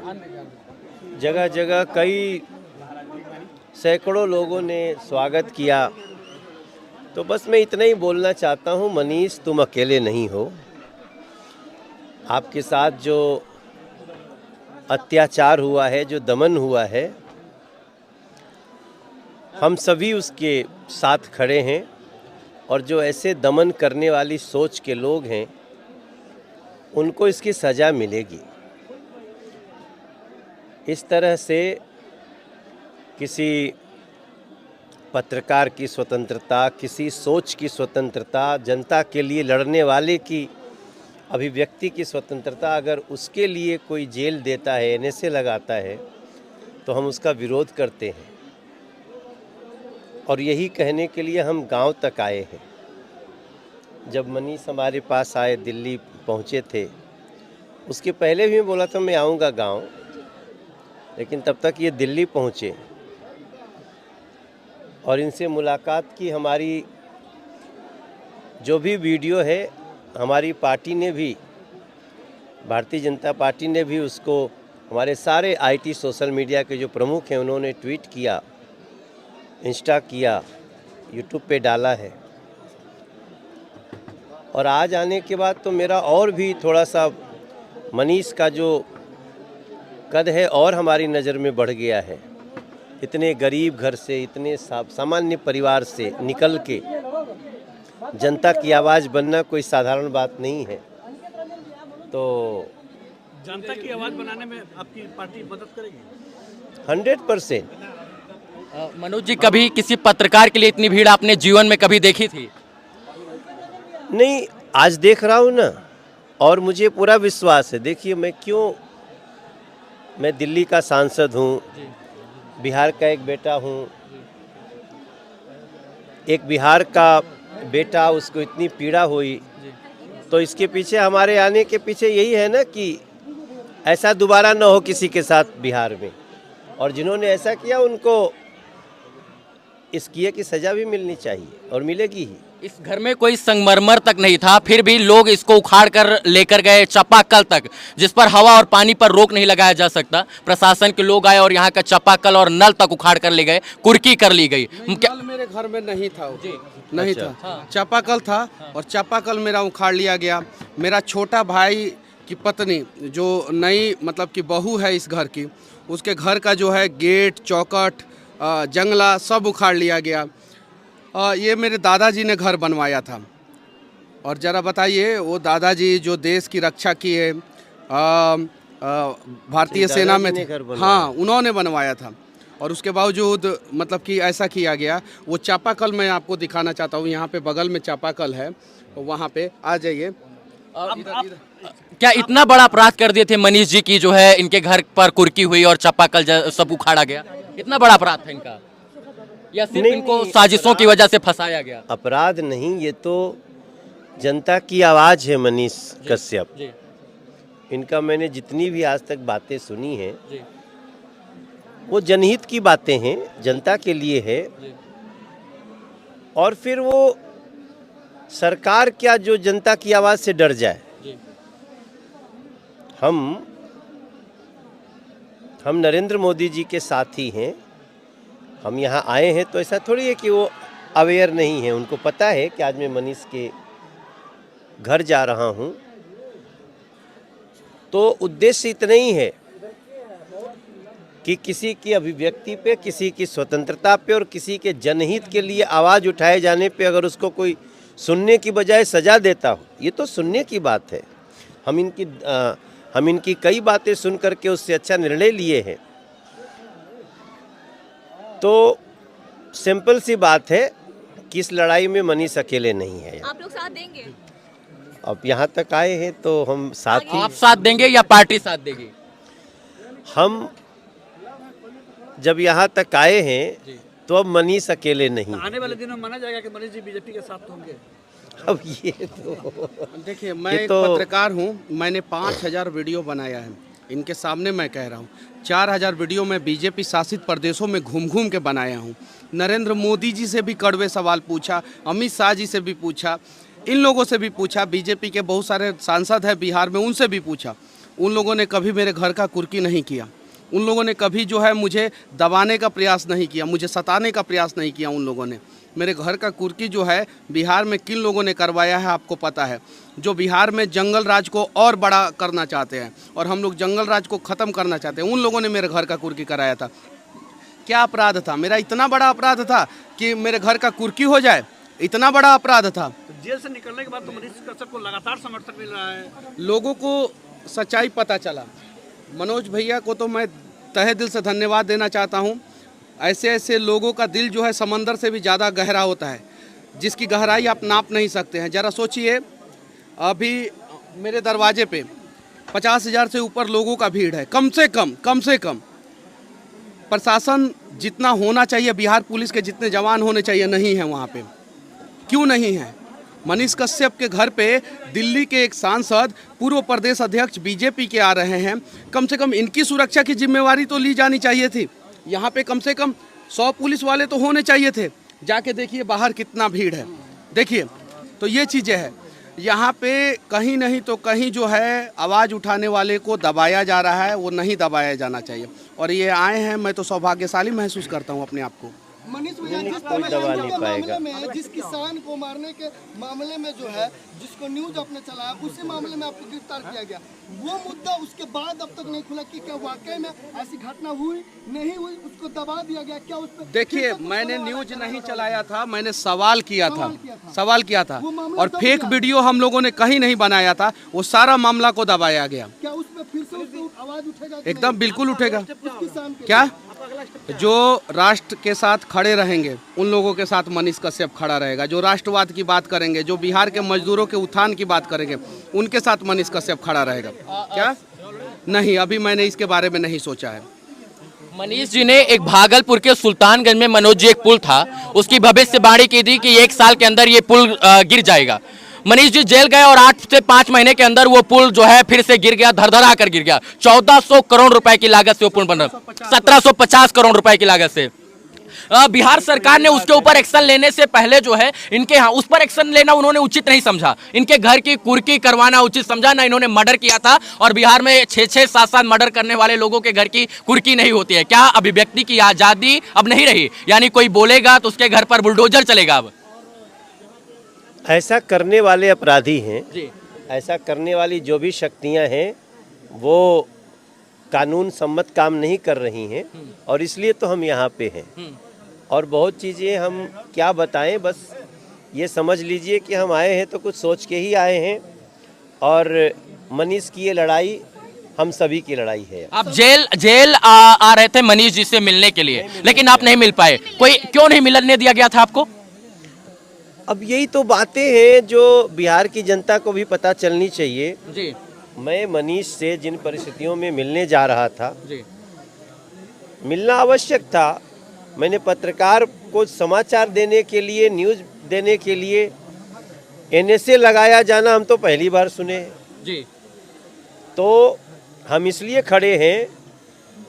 जगह जगह कई सैकड़ों लोगों ने स्वागत किया। तो बस मैं इतना ही बोलना चाहता हूँ, मनीष तुम अकेले नहीं हो। आपके साथ जो अत्याचार हुआ है, जो दमन हुआ है, हम सभी उसके साथ खड़े हैं। और जो ऐसे दमन करने वाली सोच के लोग हैं, उनको इसकी सज़ा मिलेगी। इस तरह से किसी पत्रकार की स्वतंत्रता, किसी सोच की स्वतंत्रता, जनता के लिए लड़ने वाले की अभिव्यक्ति की स्वतंत्रता, अगर उसके लिए कोई जेल देता है, एनएसए लगाता है, तो हम उसका विरोध करते हैं। और यही कहने के लिए हम गांव तक आए हैं। जब मनीष हमारे पास आए, दिल्ली पहुंचे थे, उसके पहले भी मैं बोला था मैं आऊँगा गांव, लेकिन तब तक ये दिल्ली पहुंचे और इनसे मुलाकात की। हमारी जो भी वीडियो है, हमारी पार्टी ने भी, भारतीय जनता पार्टी ने भी उसको, हमारे सारे आईटी सोशल मीडिया के जो प्रमुख हैं उन्होंने ट्वीट किया, इंस्टा किया, यूट्यूब पे डाला है। और आज आने के बाद तो मेरा और भी थोड़ा सा मनीष का जो कद है और हमारी नज़र में बढ़ गया है। इतने गरीब घर से, इतने सामान्य परिवार से निकल के जनता की आवाज़ बनना कोई साधारण बात नहीं है। तो जनता की आवाज़ बनाने में आपकी पार्टी मदद करेगी? 100%। मनोज जी, कभी किसी पत्रकार के लिए इतनी भीड़ आपने जीवन में कभी देखी थी? नहीं, आज देख रहा हूँ ना, और मुझे पूरा विश्वास है। देखिए, मैं दिल्ली का सांसद हूँ, बिहार का एक बेटा हूँ। एक बिहार का बेटा, उसको इतनी पीड़ा हुई, तो इसके पीछे, हमारे आने के पीछे यही है ना कि ऐसा दोबारा ना हो किसी के साथ बिहार में। और जिन्होंने ऐसा किया उनको इस किए की सज़ा भी मिलनी चाहिए, और मिलेगी ही। इस घर में कोई संगमरमर तक नहीं था, फिर भी लोग इसको उखाड़ कर लेकर गए चापाकल तक, जिस पर हवा और पानी पर रोक नहीं लगाया जा सकता। प्रशासन के लोग आए और यहाँ का चापाकल और नल तक उखाड़ कर ले गए, कुर्की कर ली गई। नल मेरे घर में नहीं था, नहीं अच्छा। था। हाँ। चापाकल था, और चापाकल मेरा उखाड़ लिया गया। मेरा छोटा भाई की पत्नी, जो नई मतलब कि बहू है इस घर की, उसके घर का जो है गेट, चौखट, जंगला सब उखाड़ लिया गया। ये मेरे दादाजी ने घर बनवाया था। और ज़रा बताइए, वो दादाजी जो देश की रक्षा की है, भारतीय सेना में थे, हाँ, उन्होंने बनवाया था। और उसके बावजूद मतलब कि ऐसा किया गया। वो चापाकल मैं आपको दिखाना चाहता हूँ, यहाँ पे बगल में चापाकल है, वहाँ पे आ जाइए। क्या इतना बड़ा अपराध कर दिए थे मनीष जी की, जो है इनके घर पर कुर्की हुई और चापाकल सब उखाड़ा गया? इतना बड़ा अपराध था इनका, या सिर्फ इनको साजिशों की वजह से फंसाया गया? अपराध नहीं, ये तो जनता की आवाज़ है। मनीष कश्यप, इनका मैंने जितनी भी आज तक बातें सुनी हैं, वो जनहित की बातें हैं, जनता के लिए है। और फिर वो सरकार क्या जो जनता की आवाज़ से डर जाए? हम नरेंद्र मोदी जी के साथी हैं। हम यहाँ आए हैं तो ऐसा थोड़ी है कि वो अवेयर नहीं है। उनको पता है कि आज मैं मनीष के घर जा रहा हूँ। तो उद्देश्य इतना ही है कि किसी की अभिव्यक्ति पे, किसी की स्वतंत्रता पे और किसी के जनहित के लिए आवाज़ उठाए जाने पे अगर उसको कोई सुनने की बजाय सज़ा देता हो, ये तो सुनने की बात है। हम इनकी कई बातें सुन करके उससे अच्छा निर्णय लिए हैं। तो सिंपल सी बात है कि इस लड़ाई में मनीष अकेले नहीं है। आप लोग साथ देंगे? अब यहाँ तक आए हैं तो हम साथ ही। आप साथ देंगे या पार्टी साथ देगी? हम जब यहाँ तक आए हैं तो अब मनीष अकेले नहीं। आने वाले दिनों में माना जाएगा कि मनीष जी बीजेपी के साथ होंगे। अब ये तो देखिए, मैं एक पत्रकार हूँ, मैंने 5000 वीडियो बनाया है। इनके सामने मैं कह रहा हूँ, 4000 वीडियो मैं बीजेपी शासित प्रदेशों में घूम घूम के बनाया हूँ। नरेंद्र मोदी जी से भी कड़वे सवाल पूछा, अमित शाह जी से भी पूछा, इन लोगों से भी पूछा, बीजेपी के बहुत सारे सांसद हैं बिहार में, उनसे भी पूछा। उन लोगों ने कभी मेरे घर का कुर्की नहीं किया, उन लोगों ने कभी जो है मुझे दबाने का प्रयास नहीं किया, मुझे सताने का प्रयास नहीं किया। उन लोगों ने मेरे घर का कुर्की जो है बिहार में किन लोगों ने करवाया है आपको पता है, जो बिहार में जंगल राज को और बड़ा करना चाहते हैं और हम लोग जंगल राज को ख़त्म करना चाहते हैं, उन लोगों ने मेरे घर का कुर्की कराया था। क्या अपराध था मेरा? इतना बड़ा अपराध था कि मेरे घर का कुर्की हो जाए, इतना बड़ा अपराध था। जेल से निकलने के बाद तो मनीष कश्यप को लगातार समर्थन मिल रहा है। लोगों को सच्चाई पता चला। मनोज भैया को तो मैं तहे दिल से धन्यवाद देना चाहता हूँ। ऐसे ऐसे लोगों का दिल जो है समंदर से भी ज़्यादा गहरा होता है, जिसकी गहराई आप नाप नहीं सकते हैं। ज़रा सोचिए, अभी मेरे दरवाजे पे 50,000 से ऊपर लोगों का भीड़ है, कम से कम। प्रशासन जितना होना चाहिए, बिहार पुलिस के जितने जवान होने चाहिए, नहीं है वहाँ पे। क्यों नहीं है? मनीष कश्यप के घर पे दिल्ली के एक सांसद, पूर्व प्रदेश अध्यक्ष बीजेपी के आ रहे हैं। कम से कम इनकी सुरक्षा की जिम्मेवारी तो ली जानी चाहिए थी। यहाँ पे कम से कम 100 पुलिस वाले तो होने चाहिए थे। जाके देखिए बाहर कितना भीड़ है, देखिए। तो ये चीज़ें हैं यहाँ पे। कहीं नहीं तो कहीं जो है आवाज़ उठाने वाले को दबाया जा रहा है, वो नहीं दबाया जाना चाहिए। और ये आए हैं, मैं तो सौभाग्यशाली महसूस करता हूँ अपने आप को। मनीष भैया, जिस कोई दबा नहीं पाएगा। मामले में, जिस किसान को मारने के मामले में जो है, जिसको न्यूज आपने चलाया, उसी मामले में आपको गिरफ्तार किया गया, वो मुद्दा उसके बाद अब तक नहीं खुला कि क्या वाकई में ऐसी घटना हुई नहीं हुई, उसको दबा दिया गया क्या? उस पर देखिए, मैंने न्यूज नहीं चलाया था, मैंने सवाल किया था वो मामला और दब फेक गया। वीडियो हम लोगों ने कहीं नहीं बनाया था। वो सारा मामला को दबाया गया। क्या उस पर फिर से उसको आवाज उठेगा कि एकदम बिल्कुल उठेगा। नहीं? उस किसान के क्या जो राष्ट्र के साथ खड़े रहेंगे, उन लोगों के साथ मनीष कश्यप खड़ा रहेगा। जो राष्ट्रवाद की बात करेंगे, जो बिहार के मजदूरों के उत्थान की बात करेंगे, उनके साथ मनीष कश्यप खड़ा रहेगा। क्या? नहीं, अभी मैंने इसके बारे में नहीं सोचा है। मनीष जी ने एक भागलपुर के सुल्तानगंज में मनोज जी एक पुल था, उसकी भविष्यवाणी की थी कि 1 साल के अंदर ये पुल गिर जाएगा। मनीष जी जेल गए और 8 से 5 महीने के अंदर वो पुल जो है फिर से गिर गया, धड़धड़ा कर गिर गया। 1400 करोड़ रुपए की लागत से वो पुल बना, 1750 करोड़ रुपए की लागत से। बिहार सरकार ने उसके ऊपर एक्शन लेने से पहले जो है इनके यहाँ उस पर एक्शन लेना उन्होंने उचित नहीं समझा। इनके घर की कुर्की करवाना उचित समझा ना। इन्होंने मर्डर किया था और बिहार में 6-6, 7-7 मर्डर करने वाले लोगों के घर की कुर्की नहीं होती है। क्या अभिव्यक्ति की आजादी अब नहीं रही? यानी कोई बोलेगा तो उसके घर पर बुलडोजर चलेगा अब? ऐसा करने वाले अपराधी हैं जी। ऐसा करने वाली जो भी शक्तियां हैं वो कानून सम्मत काम नहीं कर रही हैं और इसलिए तो हम यहाँ पे हैं। और बहुत चीज़ें हम क्या बताएं, बस ये समझ लीजिए कि हम आए हैं तो कुछ सोच के ही आए हैं और मनीष की ये लड़ाई हम सभी की लड़ाई है। आप जेल आ रहे थे मनीष जी से मिलने के लिए, लेकिन आप नहीं मिल पाए। कोई क्यों नहीं मिलने दिया गया था आपको? अब यही तो बातें हैं जो बिहार की जनता को भी पता चलनी चाहिए। जी मैं मनीष से जिन परिस्थितियों में मिलने जा रहा था, जी मिलना आवश्यक था। मैंने पत्रकार को समाचार देने के लिए, न्यूज़ देने के लिए NSA लगाया जाना हम तो पहली बार सुने। जी। तो हम इसलिए खड़े हैं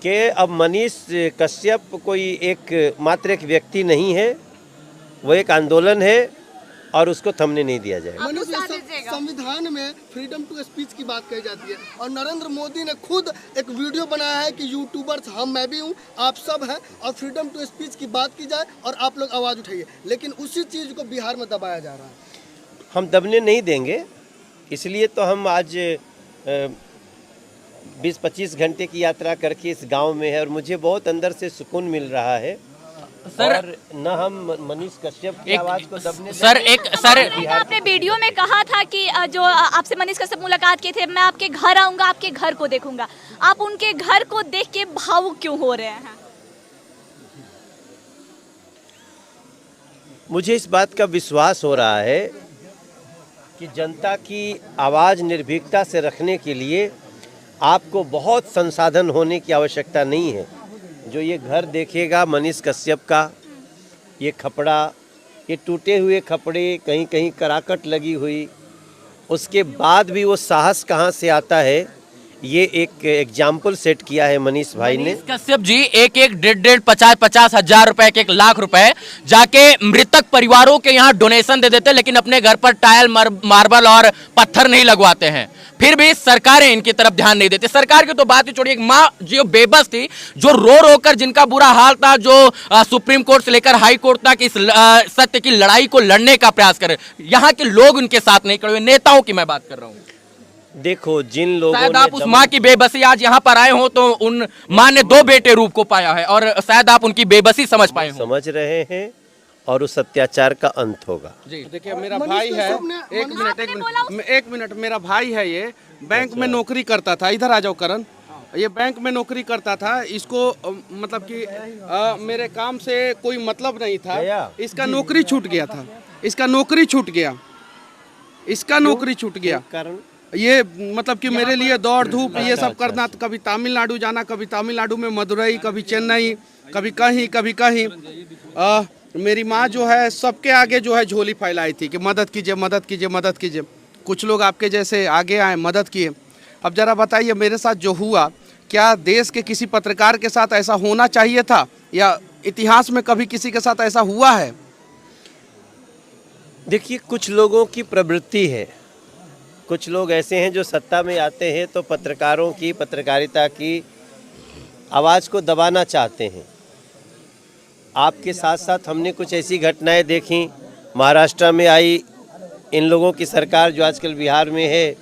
कि अब मनीष कश्यप कोई मात्र एक व्यक्ति नहीं है, वो एक आंदोलन है और उसको थमने नहीं दिया जाएगा। मनीष जी, संविधान में फ्रीडम टू स्पीच की बात कही जाती है और नरेंद्र मोदी ने खुद एक वीडियो बनाया है कि यूट्यूबर्स मैं भी हूँ, आप सब हैं और फ्रीडम टू स्पीच की बात की जाए और आप लोग आवाज़ उठाइए, लेकिन उसी चीज़ को बिहार में दबाया जा रहा है। हम दबने नहीं देंगे, इसलिए तो हम आज 20-25 घंटे की यात्रा करके इस गांव में है और मुझे बहुत अंदर से सुकून मिल रहा है। सर, और न हम मनीष कश्यप की आवाज को दबने सर आपने वीडियो में कहा था कि जो आपसे मनीष कश्यप मुलाकात किए थे, मैं आपके घर आऊंगा, आपके घर को देखूंगा। आप उनके घर को देख के भावुक क्यों हो रहे हैं? मुझे इस बात का विश्वास हो रहा है कि जनता की आवाज़ निर्भीकता से रखने के लिए आपको बहुत संसाधन होने की आवश्यकता नहीं है। जो ये घर देखेगा मनीष कश्यप का, ये खपड़ा, ये टूटे हुए खपड़े, कहीं कहीं कराकट लगी हुई, उसके बाद भी वो साहस कहाँ से आता है, ये एक एग्जाम्पल सेट किया है मनीष भाई ने। मनीष कश्यप जी एक 1.5 50 हजार रुपए के 1 लाख रुपए जाके मृतक परिवारों के यहाँ डोनेशन दे देते, लेकिन अपने घर पर टाइल, मार्बल और पत्थर नहीं लगवाते हैं। फिर भी सरकारें इनकी तरफ ध्यान नहीं देती। सरकार की तो बात ही छोड़िए, एक माँ जो बेबस थी, जो रो रो कर जिनका बुरा हाल था, जो सुप्रीम कोर्ट से लेकर हाई कोर्ट तक इस सत्य की लड़ाई को लड़ने का प्रयास करे, यहाँ के लोग उनके साथ नहीं खड़े हुए। नेताओं की मैं बात कर रहा हूँ। देखो, जिन लोगों शायद ने आप उस माँ की बेबसी आज यहाँ पर आए हो तो उन माँ ने 2 बेटे रूप को पाया है और शायद आप उनकी बेबसी समझ पाए हो। समझ रहे हैं और उस अत्याचार का अंत होगा। देखिए मेरा भाई है, एक मिनट, मेरा भाई है, ये बैंक में नौकरी करता था। इधर आ जाओ करण, ये बैंक में नौकरी करता था। इसको मतलब कि मेरे काम से कोई मतलब नहीं था। इसका नौकरी छूट गया था, इसका नौकरी छूट गया, इसका नौकरी छूट गया। कारण ये मतलब कि मेरे लिए दौड़ धूप ये सब करना, तो कभी तमिलनाडु जाना, कभी तमिलनाडु में मदुरई, कभी चेन्नई, कभी कहीं कभी कहीं। मेरी माँ जो है सबके आगे जो है झोली फैलाई थी कि मदद कीजिए, मदद कीजिए, मदद कीजिए। कुछ लोग आपके जैसे आगे आए, मदद किए। अब जरा बताइए मेरे साथ जो हुआ, क्या देश के किसी पत्रकार के साथ ऐसा होना चाहिए था, या इतिहास में कभी किसी के साथ ऐसा हुआ है? देखिए, कुछ लोगों की प्रवृत्ति है, कुछ लोग ऐसे हैं जो सत्ता में आते हैं तो पत्रकारों की, पत्रकारिता की आवाज़ को दबाना चाहते हैं। आपके साथ साथ हमने कुछ ऐसी घटनाएं देखी, महाराष्ट्र में आई इन लोगों की सरकार जो आजकल बिहार में है,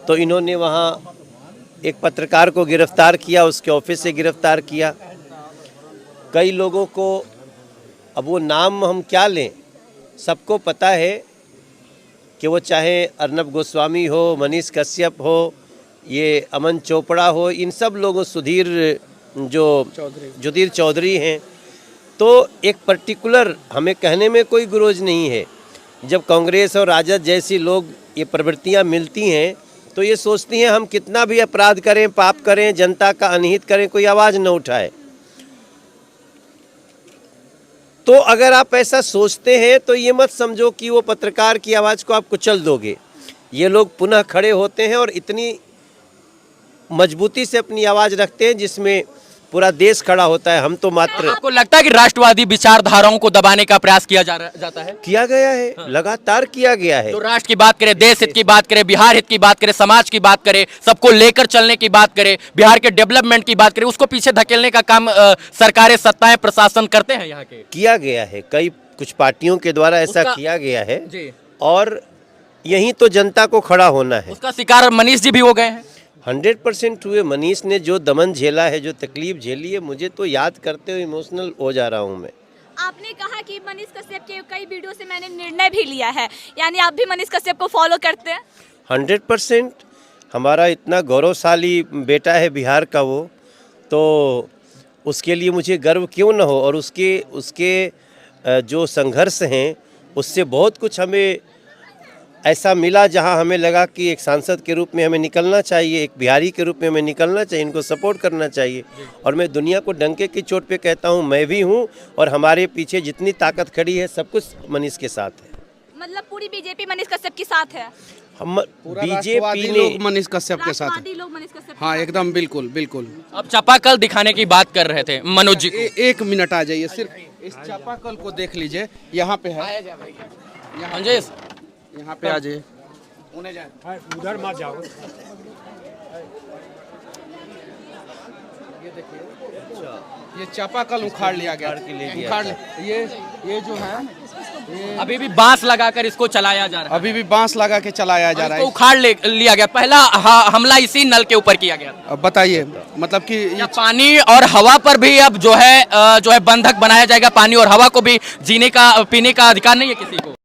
तो इन्होंने वहाँ एक पत्रकार को गिरफ्तार किया, उसके ऑफिस से गिरफ्तार किया। कई लोगों को, अब वो नाम हम क्या लें, सबको पता है कि वो चाहे अर्नब गोस्वामी हो, मनीष कश्यप हो, ये अमन चोपड़ा हो, इन सब लोगों, जुदीर चौधरी हैं, तो एक पर्टिकुलर हमें कहने में कोई गुरोज नहीं है। जब कांग्रेस और राजद जैसी लोग ये प्रवृत्तियां मिलती हैं तो ये सोचती हैं हम कितना भी अपराध करें, पाप करें, जनता का अनहित करें, कोई आवाज़ न उठाए। तो अगर आप ऐसा सोचते हैं तो ये मत समझो कि वो पत्रकार की आवाज़ को आप कुचल दोगे। ये लोग पुनः खड़े होते हैं और इतनी मजबूती से अपनी आवाज़ रखते हैं जिसमें पूरा देश खड़ा होता है। हम तो मात्र, आपको लगता है कि राष्ट्रवादी विचारधाराओं को दबाने का प्रयास किया जाता है? किया गया है, लगातार किया गया है। तो राष्ट्र की बात करें, देश हित की बात करें, बिहार हित की बात करें, समाज की बात करें, सबको लेकर चलने की बात करें, बिहार के डेवलपमेंट की बात करें, उसको पीछे धकेलने का काम सरकारें, सत्ताएं, प्रशासन करते हैं यहाँ के? किया गया है, कुछ पार्टियों के द्वारा ऐसा किया गया है जी। और यही तो जनता को खड़ा होना है। उसका शिकार मनीष जी भी हो गए हैं। 100% हुए। मनीष ने जो दमन झेला है, जो तकलीफ झेली है, मुझे तो याद करते हुए इमोशनल हो जा रहा हूँ मैं। आपने कहा कि मनीष कश्यप के कई वीडियो से मैंने निर्णय भी लिया है, यानी आप भी मनीष कश्यप को फॉलो करते हैं? 100%। हमारा इतना गौरवशाली बेटा है बिहार का वो, तो उसके लिए मुझे गर्व क्यों न हो। और उसके जो संघर्ष हैं उससे बहुत कुछ हमें ऐसा मिला जहां हमें लगा कि एक सांसद के रूप में हमें निकलना चाहिए, एक बिहारी के रूप में हमें निकलना चाहिए, इनको सपोर्ट करना चाहिए। और मैं दुनिया को डंके की चोट पे कहता हूं, मैं भी हूं और हमारे पीछे जितनी ताकत खड़ी है सब कुछ मनीष के साथ है। मतलब पूरी बीजेपी मनीष कश्यप के साथ है? हम बीजेपी बीजेपी लोग मनीष कश्यप के साथ हैं। राष्ट्रवादी लोग मनीष कश्यप? हाँ एकदम, बिल्कुल बिल्कुल। अब चापाकल दिखाने की बात कर रहे थे मनोज जी को। एक मिनट आ जाइए, सिर्फ इस चापाकल को देख लीजिए, यहाँ पे है, मंजेश यहाँ पे आ जाइए। उधर मत जाओ। ये चापाकल उखाड़ लिया गया, ये जो है अभी भी बांस लगाकर इसको चलाया जा रहा है। अभी भी बांस लगा के चलाया जा रहा इसको है। उखाड़ लिया गया। पहला हमला इसी नल के ऊपर किया गया। अब बताइए, मतलब कि या पानी और हवा पर भी अब जो है बंधक बनाया जाएगा। पानी और हवा को भी जीने का, पीने का अधिकार नहीं है किसी को।